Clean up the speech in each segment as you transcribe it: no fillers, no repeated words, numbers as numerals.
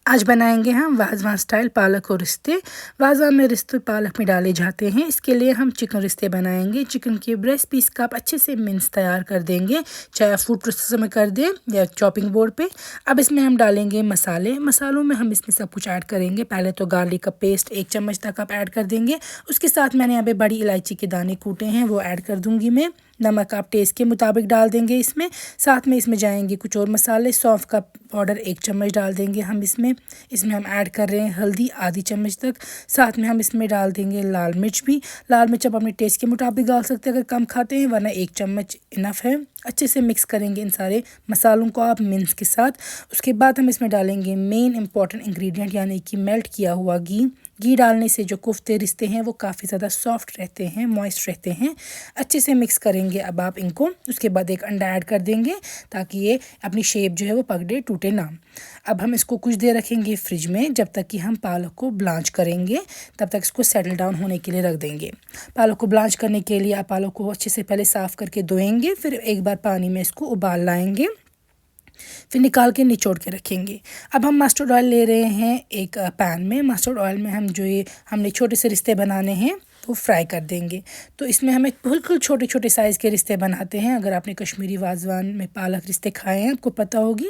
आज बनाएंगे हम वाजवान स्टाइल पालक और रिश्ते। वाजवान में रिश्ते पालक में डाले जाते हैं। इसके लिए हम चिकन रिश्ते बनाएंगे। चिकन के ब्रेस्ट पीस का आप अच्छे से मिन्स तैयार कर देंगे, चाहे आप फूड प्रोसेसर में कर दें या चॉपिंग बोर्ड पे। अब इसमें हम डालेंगे मसाले। मसालों में हम इसमें सब कुछ ऐड करेंगे। पहले तो गार्लिक का पेस्ट 1 चम्मच तक आप ऐड कर देंगे। उसके साथ मैंने यहाँ पे बड़ी इलायची के दाने कूटे हैं, वो ऐड कर दूंगी मैं। नमक आप टेस्ट के मुताबिक डाल देंगे इसमें। साथ में इसमें जाएंगे कुछ और मसाले। सौंफ का पाउडर 1 चम्मच डाल देंगे हम इसमें हम ऐड कर रहे हैं हल्दी आधी चम्मच तक। साथ में हम इसमें डाल देंगे लाल मिर्च भी। लाल मिर्च आप अपने टेस्ट के मुताबिक डाल सकते हैं अगर कम खाते हैं, वरना 1 चम्मच इनफ है। अच्छे से मिक्स करेंगे इन सारे मसालों को आप मिन्स के साथ। उसके बाद हम इसमें डालेंगे मेन इंपॉर्टेंट इंग्रेडिएंट यानी कि मेल्ट किया हुआ घी। घी डालने से जो कोफ्ते रिश्ते हैं वो काफ़ी ज़्यादा सॉफ्ट रहते हैं, मॉइस्ट रहते हैं। अच्छे से मिक्स करेंगे अब आप इनको। उसके बाद एक अंडा ऐड कर देंगे ताकि ये अपनी शेप जो है वो पकड़े, टूटे ना। अब हम इसको कुछ देर रखेंगे फ्रिज में, जब तक कि हम पालक को ब्लांच करेंगे तब तक इसको सेटल डाउन होने के लिए रख देंगे। पालक को ब्लांच करने के लिए आप पालक को अच्छे से पहले साफ़ करके धोएंगे, फिर एक बार पानी में इसको उबाल लाएंगे, फिर निकाल के निचोड़ के रखेंगे। अब हम मस्टर्ड ऑयल ले रहे हैं एक पैन में। मस्टर्ड ऑयल में हम जो ये हमने छोटे से रिश्ते बनाने हैं वो फ्राई कर देंगे। तो इसमें हमें बिल्कुल छोटे छोटे साइज़ के रिश्ते बनाते हैं। अगर आपने कश्मीरी वाजवान में पालक रिश्ते खाए हैं, आपको पता होगी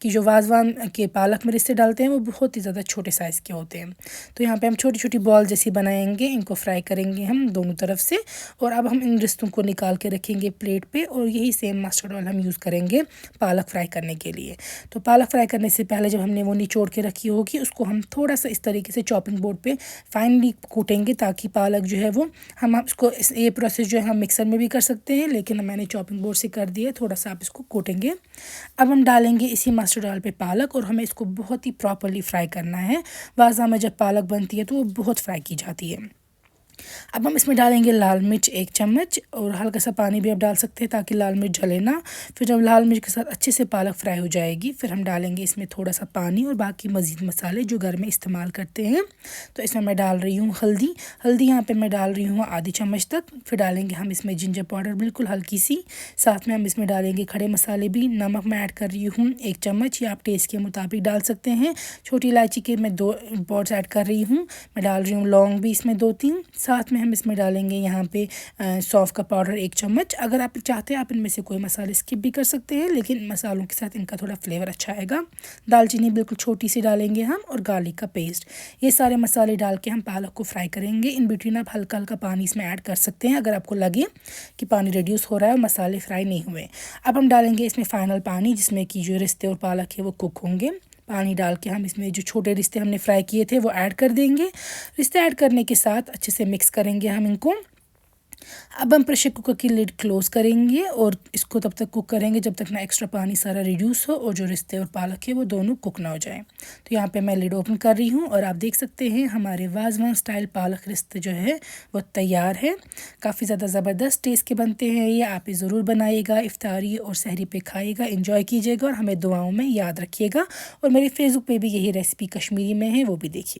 कि जो वाजवान के पालक में रिश्ते डालते हैं वो बहुत ही ज़्यादा छोटे साइज़ के होते हैं। तो यहाँ पे हम छोटी छोटी बॉल जैसी बनाएंगे, इनको फ्राई करेंगे हम दोनों तरफ से। और अब हम इन रिश्तों को निकाल के रखेंगे प्लेट पे, और यही सेम मस्टर्ड ऑयल हम यूज़ करेंगे पालक फ्राई करने के लिए। तो पालक फ्राई करने से पहले जब हमने वो निचोड़ के रखी होगी, उसको हम थोड़ा सा इस तरीके से चॉपिंग बोर्ड पे फाइनली कूटेंगे, ताकि पालक जो है वो हम इसको ये प्रोसेस जो है हम मिक्सर में भी कर सकते हैं, लेकिन मैंने चॉपिंग बोर्ड से कर दिया। थोड़ा सा आप इसको कूटेंगे। अब हम डालेंगे इसी मस्टर्ड ऑयल पे पालक, और हमें इसको बहुत ही प्रॉपरली फ्राई करना है। वाज़ा में जब पालक बनती है तो वो बहुत फ्राई की जाती है। अब हम इसमें डालेंगे लाल मिर्च 1 चम्मच, और हल्का सा पानी भी आप डाल सकते हैं ताकि लाल मिर्च जले ना। फिर जब लाल मिर्च के साथ अच्छे से पालक फ्राई हो जाएगी, फिर हम डालेंगे इसमें थोड़ा सा पानी और बाकी मज़ीद मसाले जो घर में इस्तेमाल करते हैं। तो इसमें मैं डाल रही हूँ हल्दी यहाँ पे मैं डाल रही हूँ आधी चम्मच तक। फिर डालेंगे हम इसमें जिंजर पाउडर बिल्कुल हल्की सी। साथ में हम इसमें डालेंगे खड़े मसाले भी। नमक मैं ऐड कर रही हूँ 1 चम्मच, या आप टेस्ट के मुताबिक डाल सकते हैं। छोटी इलायची के मैं 2 पॉड्स ऐड कर रही हूँ। मैं डाल रही हूँ लौंग भी इसमें 2-3। साथ में हम इसमें डालेंगे यहाँ पे सौंफ का पाउडर 1 चम्मच। अगर आप चाहते हैं आप इनमें से कोई मसाले स्किप भी कर सकते हैं, लेकिन मसालों के साथ इनका थोड़ा फ्लेवर अच्छा आएगा। दालचीनी बिल्कुल छोटी सी डालेंगे हम, और गार्लिक का पेस्ट। ये सारे मसाले डाल के हम पालक को फ्राई करेंगे। इन बिटवीन आप हल्का हल्का पानी इसमें ऐड कर सकते हैं अगर आपको लगे कि पानी रिड्यूस हो रहा है और मसाले फ्राई नहीं हुए। अब हम डालेंगे इसमें फाइनल पानी, जिसमें कि जो रिश्ते और पालक है वो कुक होंगे। पानी डाल के हम इसमें जो छोटे रिश्ते हमने फ्राई किए थे वो ऐड कर देंगे। रिश्ते ऐड करने के साथ अच्छे से मिक्स करेंगे हम इनको। अब हम प्रेशर कुकर की लिड क्लोज करेंगे, और इसको तब तक कुक करेंगे जब तक ना एक्स्ट्रा पानी सारा रिड्यूस हो और जो रिश्ते और पालक है वो दोनों कुक ना हो जाए। तो यहाँ पे मैं लिड ओपन कर रही हूँ, और आप देख सकते हैं हमारे वाजवान स्टाइल पालक रिश्ते जो है वो तैयार है। काफ़ी ज़्यादा ज़बरदस्त टेस्ट के बनते हैं ये। आप ज़रूर बनाइएगा, इफ्तारी और सहरी पे खाइएगा, इंजॉय कीजिएगा, और हमें दुआओं में याद रखिएगा। और मेरे फेसबुक पे भी यही रेसिपी कश्मीरी में है, वो भी देखिए।